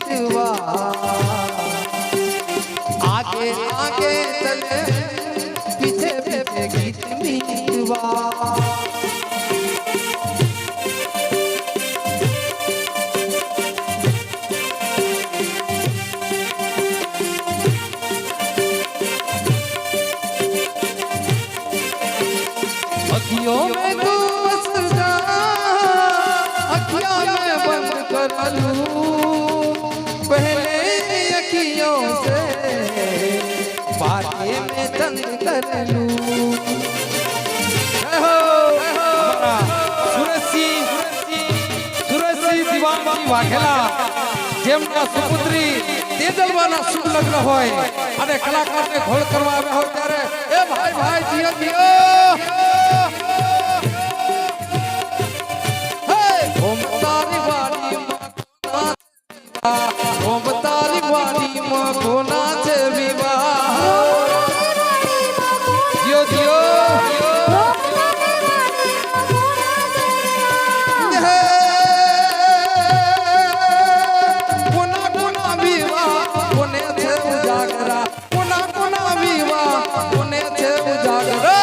मितवा आगे आगे चले पीछे पीछे गीत मितवा अखियों में तू बस जा अखियों में बंद कर लूं पहले अखियों से बातें में तंग कर लूं સુરજસિંહ દિવાનજી વાઘેલા જેમના સુપુત્રી તેજલવાના શુભ લગ્ન હોય અને કલાકારને ઘોળ કરવા આવ્યા હોય ત્યારે એ ભાઈ ભાઈ જીઓ જીઓ ओम तारी वाली माँ कोना से विवाह જીઓ જીઓ कोना कोना विवाह कोने से उजागरा कोना कोना विवाह कोने से उजागरा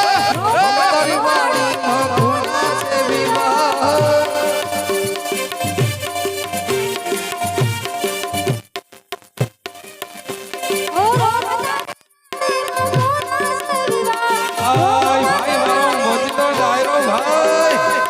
ओम तारी वाली माँ कोना से विवाह ભાઈ ભાઈ ભાઈ મોજીલો ડાયરો ભાઈ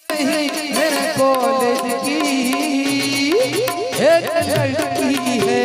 मेरे कॉलेज की एक लड़की है